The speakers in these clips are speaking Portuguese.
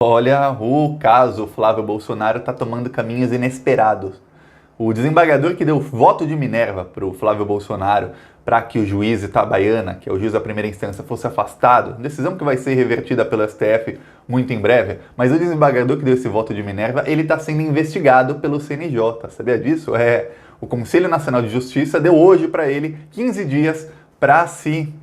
Olha, o caso Flávio Bolsonaro está tomando caminhos inesperados. O desembargador que deu voto de Minerva para o Flávio Bolsonaro para que o juiz Itabaiana, que é o juiz da primeira instância, fosse afastado, decisão que vai ser revertida pelo STF muito em breve, mas o desembargador que deu esse voto de Minerva, ele está sendo investigado pelo CNJ, sabia disso? O Conselho Nacional de Justiça deu hoje para ele 15 dias para se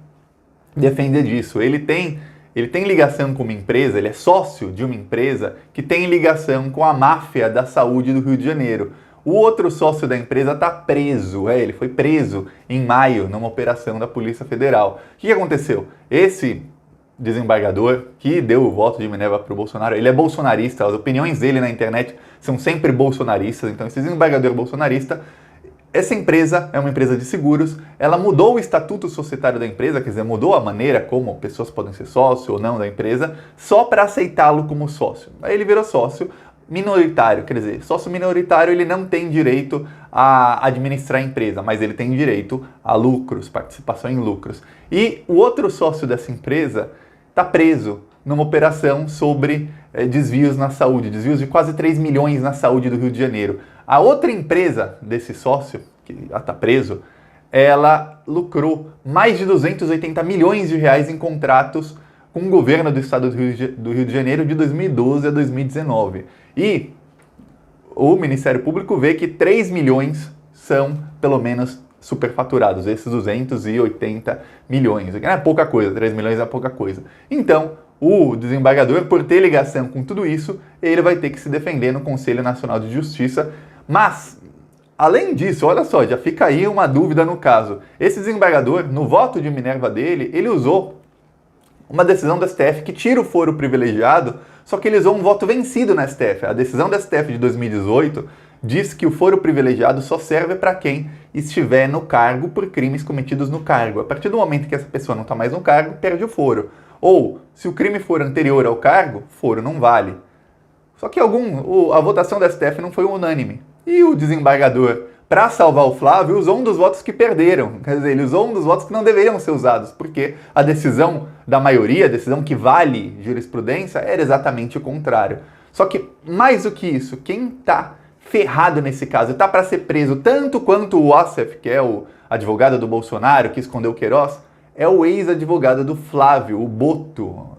defender disso. Ele tem ligação com uma empresa, ele é sócio de uma empresa que tem ligação com a máfia da saúde do Rio de Janeiro. O outro sócio da empresa está preso, ele foi preso em maio numa operação da Polícia Federal. O que aconteceu? Esse desembargador que deu o voto de Minerva para o Bolsonaro, ele é bolsonarista, as opiniões dele na internet são sempre bolsonaristas, então esse desembargador bolsonarista, essa empresa é uma empresa de seguros, ela mudou o estatuto societário da empresa, quer dizer, mudou a maneira como pessoas podem ser sócio ou não da empresa, só para aceitá-lo como sócio. Aí ele virou sócio minoritário, quer dizer, sócio minoritário ele não tem direito a administrar a empresa, mas ele tem direito a lucros, participação em lucros. E o outro sócio dessa empresa está preso numa operação sobre desvios na saúde, desvios de quase 3 milhões na saúde do Rio de Janeiro. A outra empresa desse sócio, que está preso, ela lucrou mais de 280 milhões de reais em contratos com o governo do estado do Rio de Janeiro de 2012 a 2019. E o Ministério Público vê que 3 milhões são, pelo menos, superfaturados, esses 280 milhões. Não é pouca coisa, 3 milhões é pouca coisa. Então, o desembargador, por ter ligação com tudo isso, ele vai ter que se defender no Conselho Nacional de Justiça. Mas, além disso, olha só, já fica aí uma dúvida no caso. Esse desembargador, no voto de Minerva dele, ele usou uma decisão do STF que tira o foro privilegiado, só que ele usou um voto vencido na STF. A decisão do STF de 2018 diz que o foro privilegiado só serve para quem estiver no cargo por crimes cometidos no cargo. A partir do momento que essa pessoa não está mais no cargo, perde o foro. Ou, se o crime for anterior ao cargo, foro não vale. Só que a votação da STF não foi unânime. E o desembargador, para salvar o Flávio, usou um dos votos que perderam. Quer dizer, ele usou um dos votos que não deveriam ser usados, porque a decisão da maioria, a decisão que vale jurisprudência, era exatamente o contrário. Só que, mais do que isso, quem está ferrado nesse caso, está para ser preso tanto quanto o Wassef, que é o advogado do Bolsonaro, que escondeu o Queiroz, é o ex-advogado do Flávio, o Boto.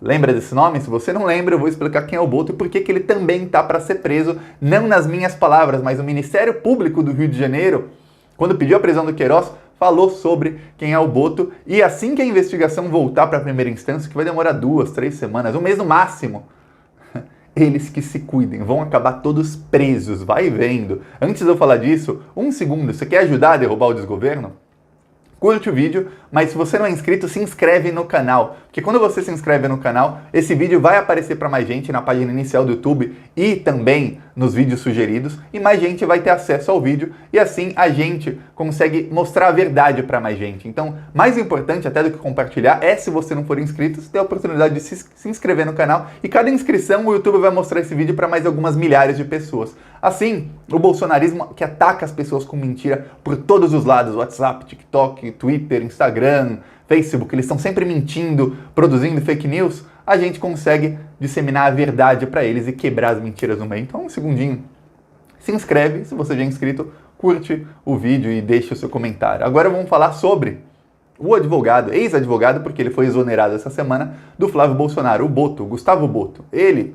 Lembra desse nome? Se você não lembra, eu vou explicar quem é o Boto e por que ele também está para ser preso, não nas minhas palavras, mas o Ministério Público do Rio de Janeiro, quando pediu a prisão do Queiroz, falou sobre quem é o Boto, e assim que a investigação voltar para a primeira instância, que vai demorar 2, 3 semanas, um mês no máximo, eles que se cuidem, vão acabar todos presos, vai vendo. Antes de eu falar disso, um segundo, você quer ajudar a derrubar o desgoverno? Curte o vídeo, mas se você não é inscrito, se inscreve no canal. Porque quando você se inscreve no canal, esse vídeo vai aparecer para mais gente na página inicial do YouTube e também nos vídeos sugeridos. E mais gente vai ter acesso ao vídeo e assim a gente consegue mostrar a verdade para mais gente. Então, mais importante até do que compartilhar é, se você não for inscrito, você ter a oportunidade de se inscrever no canal. E cada inscrição o YouTube vai mostrar esse vídeo para mais algumas milhares de pessoas. Assim, o bolsonarismo que ataca as pessoas com mentira por todos os lados, WhatsApp, TikTok, Twitter, Instagram, Facebook, eles estão sempre mentindo, produzindo fake news, a gente consegue disseminar a verdade para eles e quebrar as mentiras no meio. Então, um segundinho, se inscreve, se você já é inscrito, curte o vídeo e deixe o seu comentário. Agora vamos falar sobre o advogado, ex-advogado, porque ele foi exonerado essa semana, do Flávio Bolsonaro, o Boto, Gustavo Boto. Ele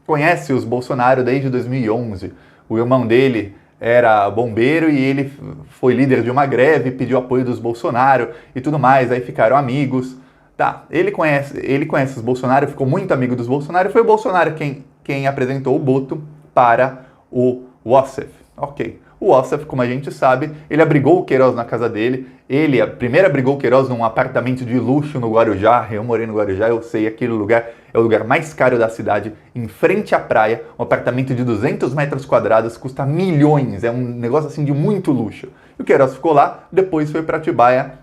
conhece os Bolsonaro desde 2011. O irmão dele era bombeiro e ele foi líder de uma greve, pediu apoio dos Bolsonaro e tudo mais, aí ficaram amigos. Tá, ele conhece os Bolsonaro, ficou muito amigo dos Bolsonaro e foi o Bolsonaro quem apresentou o Boto para o Wassef. Ok. O Wassef, como a gente sabe, ele abrigou o Queiroz na casa dele. Ele primeiro abrigou o Queiroz num apartamento de luxo no Guarujá. Eu morei no Guarujá, eu sei, aquele lugar é o lugar mais caro da cidade, em frente à praia. Um apartamento de 200 metros quadrados, custa milhões, é um negócio assim de muito luxo. E o Queiroz ficou lá, depois foi para Atibaia,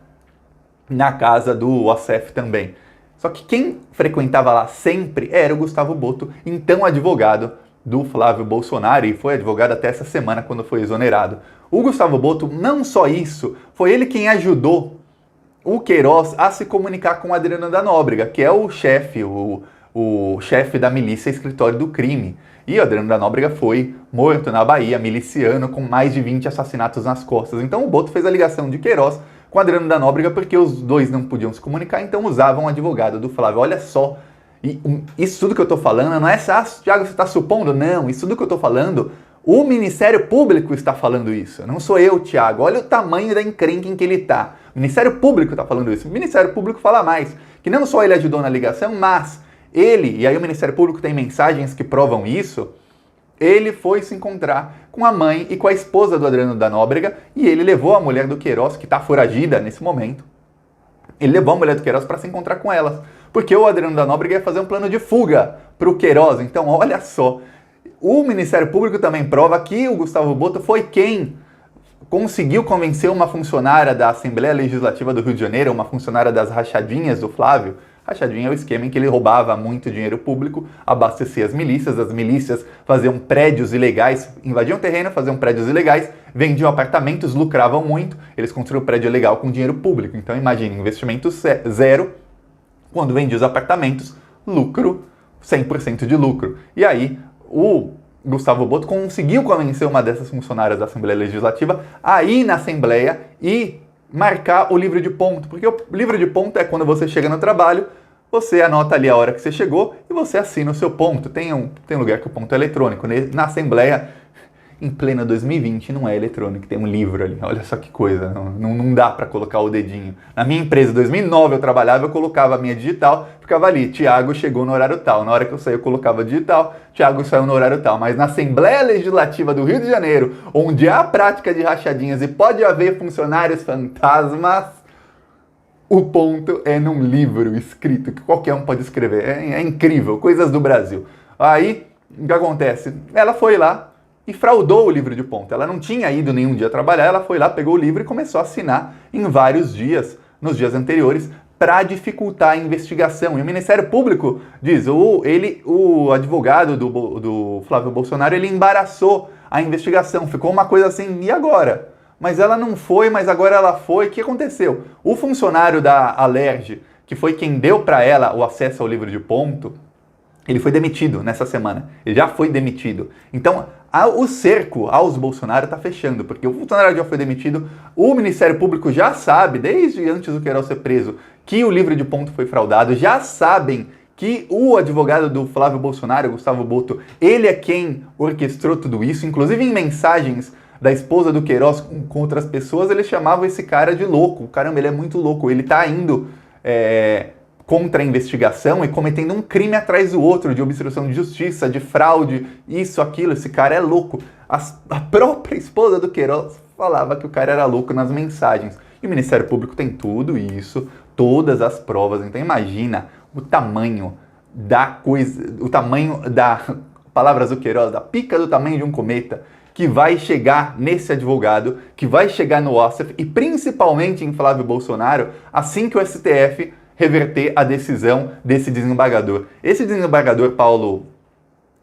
na casa do Wassef também. Só que quem frequentava lá sempre era o Gustavo Boto, então advogado do Flávio Bolsonaro, e foi advogado até essa semana quando foi exonerado. O Gustavo Boto, não só isso, foi ele quem ajudou o Queiroz a se comunicar com o Adriano da Nóbrega, que é o chefe, o o chefe da milícia Escritório do Crime. E o Adriano da Nóbrega foi morto na Bahia, miliciano, com mais de 20 assassinatos nas costas. Então o Boto fez a ligação de Queiroz com o Adriano da Nóbrega porque os dois não podiam se comunicar, então usavam o advogado do Flávio. Olha só, isso tudo que eu estou falando não é Thiago, você está supondo? Não, isso tudo que eu estou falando, o Ministério Público está falando isso. Não sou eu, Thiago. Olha o tamanho da encrenca em que ele está. O Ministério Público está falando isso. O Ministério Público fala mais, que não só ele ajudou na ligação, mas ele, e aí o Ministério Público tem mensagens que provam isso, ele foi se encontrar com a mãe e com a esposa do Adriano da Nóbrega e ele levou a mulher do Queiroz, que está foragida nesse momento, ele levou a mulher do Queiroz para se encontrar com elas, porque o Adriano da Nóbrega ia fazer um plano de fuga para o Queiroz. Então, olha só, o Ministério Público também prova que o Gustavo Boto foi quem conseguiu convencer uma funcionária da Assembleia Legislativa do Rio de Janeiro, uma funcionária das rachadinhas do Flávio. Rachadinha é o esquema em que ele roubava muito dinheiro público, abastecia as milícias faziam prédios ilegais, invadiam terreno, faziam prédios ilegais, vendiam apartamentos, lucravam muito, eles construíam prédio ilegal com dinheiro público. Então imagine, investimento zero, quando vendia os apartamentos, lucro, 100% de lucro. E aí o Gustavo Boto conseguiu convencer uma dessas funcionárias da Assembleia Legislativa a ir na Assembleia e marcar o livro de ponto, porque o livro de ponto é quando você chega no trabalho, você anota ali a hora que você chegou e você assina o seu ponto. Tem lugar que o ponto é eletrônico. Na Assembleia, em plena 2020, não é eletrônico, tem um livro ali. Olha só que coisa, não dá para colocar o dedinho. Na minha empresa, em 2009, eu trabalhava, eu colocava a minha digital, ficava ali, Thiago chegou no horário tal. Na hora que eu saí, eu colocava digital, Thiago saiu no horário tal. Mas na Assembleia Legislativa do Rio de Janeiro, onde há prática de rachadinhas e pode haver funcionários fantasmas, o ponto é num livro escrito, que qualquer um pode escrever. É incrível, coisas do Brasil. Aí, o que acontece? Ela foi lá e fraudou o livro de ponto. Ela não tinha ido nenhum dia trabalhar, ela foi lá, pegou o livro e começou a assinar em vários dias, nos dias anteriores, para dificultar a investigação. E o Ministério Público diz, o advogado do Flávio Bolsonaro, ele embaraçou a investigação, ficou uma coisa assim, e agora? Mas ela não foi, mas agora ela foi. O que aconteceu? O funcionário da Alerj, que foi quem deu para ela o acesso ao livro de ponto, ele foi demitido nessa semana. Ele já foi demitido. Então, o cerco aos Bolsonaro está fechando, porque o funcionário já foi demitido, o Ministério Público já sabe, desde antes do Queiroz ser preso, que o livro de ponto foi fraudado, já sabem que o advogado do Flávio Bolsonaro, Gustavo Boto, ele é quem orquestrou tudo isso, inclusive em mensagens da esposa do Queiroz com outras pessoas, eles chamavam esse cara de louco. Caramba, ele é muito louco, ele está indo contra a investigação e cometendo um crime atrás do outro, de obstrução de justiça, de fraude, isso, aquilo, esse cara é louco. A própria esposa do Queiroz falava que o cara era louco nas mensagens. E o Ministério Público tem tudo isso, todas as provas. Então imagina o tamanho da coisa, o tamanho da, palavras do Queiroz, da pica do tamanho de um cometa, que vai chegar nesse advogado, que vai chegar no Ossef e principalmente em Flávio Bolsonaro, assim que o STF reverter a decisão desse desembargador. Esse desembargador, Paulo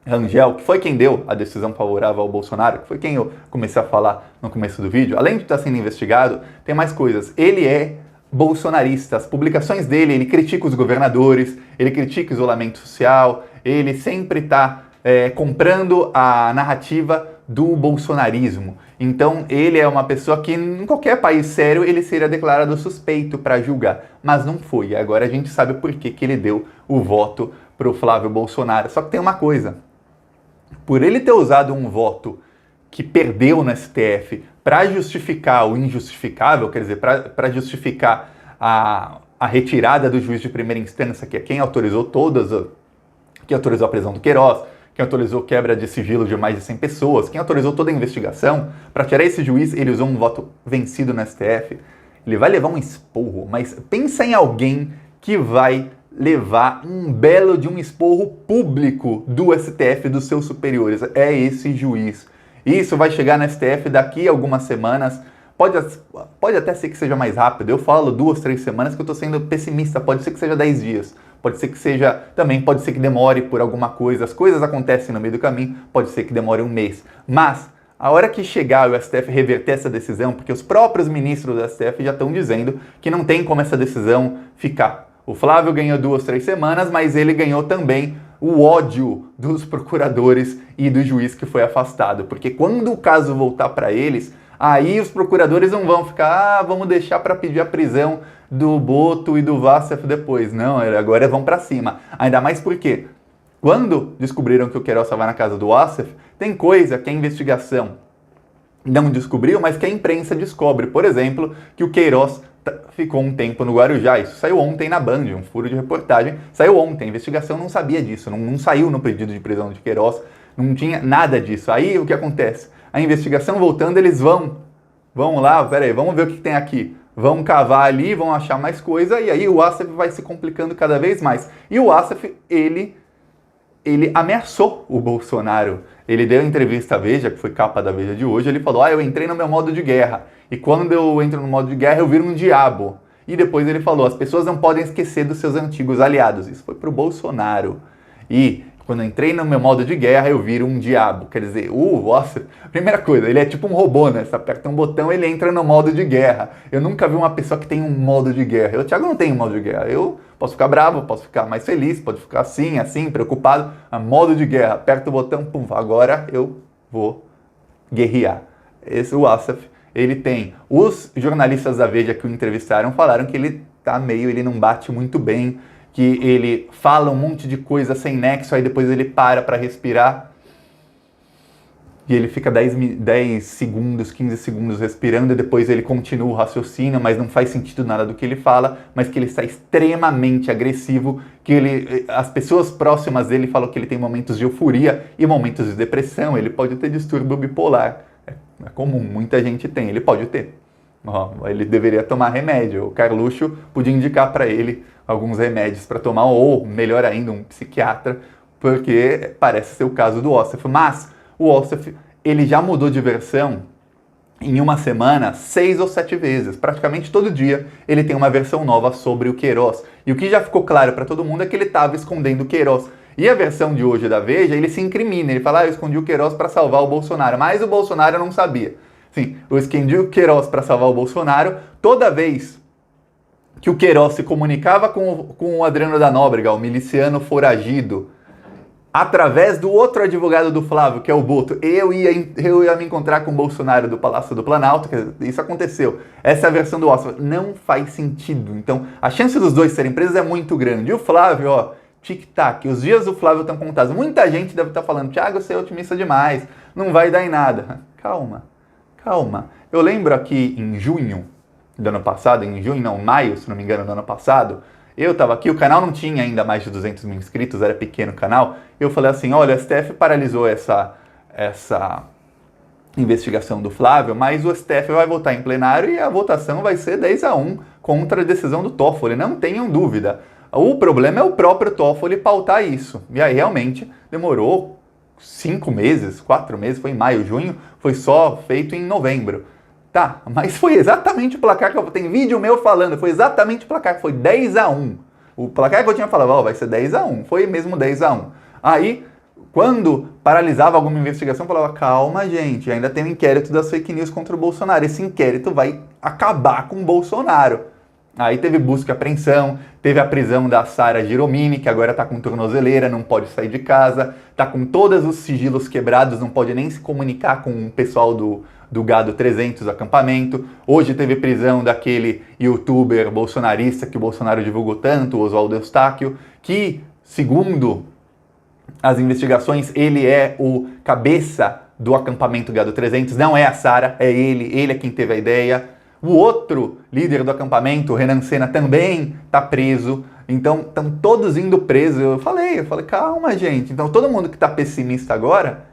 Rangel, que foi quem deu a decisão favorável ao Bolsonaro, que foi quem eu comecei a falar no começo do vídeo, além de estar sendo investigado, tem mais coisas. Ele é bolsonarista. As publicações dele, ele critica os governadores, ele critica o isolamento social, ele sempre está comprando a narrativa do bolsonarismo. Então ele é uma pessoa que em qualquer país sério ele seria declarado suspeito para julgar, mas não foi. Agora a gente sabe por que ele deu o voto para o Flávio Bolsonaro. Só que tem uma coisa, por ele ter usado um voto que perdeu no STF para justificar o injustificável, quer dizer, para justificar a retirada do juiz de primeira instância, que é quem autorizou quem autorizou a prisão do Queiroz, quem autorizou quebra de sigilo de mais de 100 pessoas, quem autorizou toda a investigação, para tirar esse juiz, ele usou um voto vencido no STF, ele vai levar um esporro, mas pensa em alguém que vai levar um belo de um esporro público do STF, dos seus superiores, é esse juiz. Isso vai chegar no STF daqui a algumas semanas, pode até ser que seja mais rápido, eu falo 2, 3 semanas que eu estou sendo pessimista, pode ser que seja 10 dias, pode ser que seja, também pode ser que demore por alguma coisa, as coisas acontecem no meio do caminho, pode ser que demore um mês, mas a hora que chegar o STF reverter essa decisão, porque os próprios ministros do STF já estão dizendo que não tem como essa decisão ficar. O Flávio ganhou 2, 3 semanas, mas ele ganhou também o ódio dos procuradores e do juiz que foi afastado. Porque quando o caso voltar para eles, aí os procuradores não vão ficar, vamos deixar para pedir a prisão do Boto e do Wassef depois. Não, agora vão para cima. Ainda mais porque quando descobriram que o Queiroz estava na casa do Wassef, tem coisa que a investigação não descobriu, mas que a imprensa descobre. Por exemplo, que o Queiroz ficou um tempo no Guarujá. Isso saiu ontem na Band, um furo de reportagem. Saiu ontem, a investigação não sabia disso, não saiu no pedido de prisão de Queiroz, não tinha nada disso. Aí o que acontece? A investigação voltando, eles vão lá, peraí, vamos ver o que tem aqui. Vão cavar ali, vão achar mais coisa, e aí o Wassef vai se complicando cada vez mais. E o Wassef, ele ameaçou o Bolsonaro. Ele deu entrevista à Veja, que foi capa da Veja de hoje, ele falou, eu entrei no meu modo de guerra, e quando eu entro no modo de guerra eu viro um diabo. E depois ele falou, as pessoas não podem esquecer dos seus antigos aliados. Isso foi pro Bolsonaro. E quando eu entrei no meu modo de guerra eu viro um diabo. Quer dizer, nossa, primeira coisa, ele é tipo um robô, né? Você aperta um botão e ele entra no modo de guerra. Eu nunca vi uma pessoa que tem um modo de guerra. O Thiago não tem um modo de guerra. Eu posso ficar bravo, posso ficar mais feliz, pode ficar assim, preocupado. A modo de guerra, aperta o botão, pum, agora eu vou guerrear. Esse, o Wassef, ele tem. Os jornalistas da Veja que o entrevistaram falaram que ele ele não bate muito bem, que ele fala um monte de coisa sem nexo, aí depois ele para respirar. E ele fica 10 segundos, 15 segundos respirando, e depois ele continua o raciocínio, mas não faz sentido nada do que ele fala, mas que ele está extremamente agressivo, que as pessoas próximas dele falam que ele tem momentos de euforia e momentos de depressão, ele pode ter distúrbio bipolar. É comum, muita gente tem, ele pode ter. Ele deveria tomar remédio, o Carluxo podia indicar para ele alguns remédios para tomar, ou melhor ainda, um psiquiatra, porque parece ser o caso do Wassef. Mas o Wassef, ele já mudou de versão em uma semana 6 ou 7 vezes. Praticamente todo dia ele tem uma versão nova sobre o Queiroz. E o que já ficou claro para todo mundo é que ele estava escondendo o Queiroz. E a versão de hoje da Veja, ele se incrimina, ele fala, eu escondi o Queiroz para salvar o Bolsonaro, mas o Bolsonaro não sabia. Sim, eu escondi o Queiroz para salvar o Bolsonaro. Toda vez que o Queiroz se comunicava com o Adriano da Nóbrega, o miliciano foragido, através do outro advogado do Flávio, que é o Boto, eu ia me encontrar com o Bolsonaro do Palácio do Planalto, isso aconteceu. Essa é a versão do Wassef. Não faz sentido. Então, a chance dos dois serem presos é muito grande. E o Flávio, tic-tac, os dias do Flávio estão contados. Muita gente deve estar falando, Thiago, você é otimista demais, não vai dar em nada. Calma. Eu lembro aqui em junho do ano passado, maio, se não me engano, do ano passado, eu estava aqui, o canal não tinha ainda mais de 200 mil inscritos, era pequeno canal, eu falei assim, olha, a STF paralisou essa investigação do Flávio, mas o STF vai votar em plenário e a votação vai ser 10-1 contra a decisão do Toffoli, não tenham dúvida. O problema é o próprio Toffoli pautar isso. E aí realmente demorou 5 meses, 4 meses, foi em maio, junho, foi só feito em novembro. Tá, mas foi exatamente o placar que tem vídeo meu falando, foi exatamente o placar, foi 10-1. O placar que eu tinha falado, vai ser 10-1, foi mesmo 10-1. Aí, quando paralisava alguma investigação, eu falava, calma gente, ainda tem um inquérito das fake news contra o Bolsonaro, esse inquérito vai acabar com o Bolsonaro. Aí teve busca e apreensão, teve a prisão da Sara Giromini, que agora está com tornozeleira, não pode sair de casa, está com todos os sigilos quebrados, não pode nem se comunicar com o pessoal do Gado 300, acampamento. Hoje teve prisão daquele youtuber bolsonarista que o Bolsonaro divulgou tanto, o Oswaldo Eustáquio, que, segundo as investigações, ele é o cabeça do acampamento Gado 300, não é a Sara, é ele é quem teve a ideia. O outro líder do acampamento, o Renan Senna, também está preso. Então, estão todos indo presos. Eu falei, calma, gente. Então, todo mundo que está pessimista agora,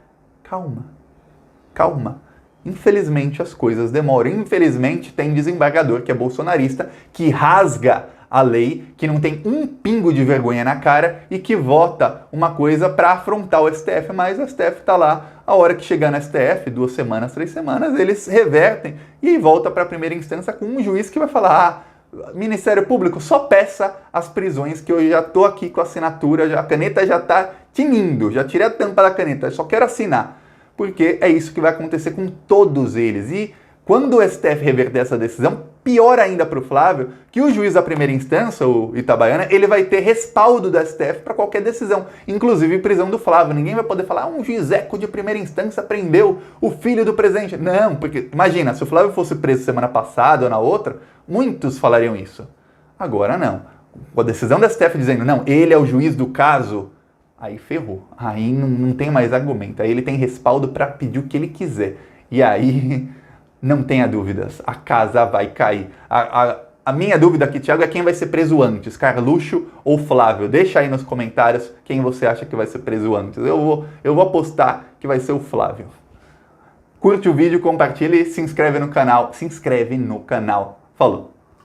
calma. Infelizmente, as coisas demoram. Infelizmente, tem desembargador que é bolsonarista, que rasga a lei, que não tem um pingo de vergonha na cara e que vota uma coisa para afrontar o STF, mas o STF está lá. A hora que chegar no STF, 2 semanas, 3 semanas, eles revertem e volta para a primeira instância com um juiz que vai falar, Ministério Público, só peça as prisões que eu já estou aqui com a assinatura, a caneta já está tinindo, já tirei a tampa da caneta, eu só quero assinar. Porque é isso que vai acontecer com todos eles. E quando o STF reverter essa decisão, pior ainda para o Flávio, que o juiz da primeira instância, o Itabaiana, ele vai ter respaldo do STF para qualquer decisão, inclusive prisão do Flávio. Ninguém vai poder falar, um juizeco de primeira instância prendeu o filho do presidente. Não, porque imagina, se o Flávio fosse preso semana passada ou na outra, muitos falariam isso. Agora não. Com a decisão do STF dizendo, não, ele é o juiz do caso, aí ferrou. Aí não tem mais argumento. Aí ele tem respaldo para pedir o que ele quiser. E aí... Não tenha dúvidas, a casa vai cair. A minha dúvida aqui, Thiago, é quem vai ser preso antes, Carluxo ou Flávio? Deixa aí nos comentários quem você acha que vai ser preso antes. Eu vou apostar que vai ser o Flávio. Curte o vídeo, compartilha e se inscreve no canal. Se inscreve no canal. Falou!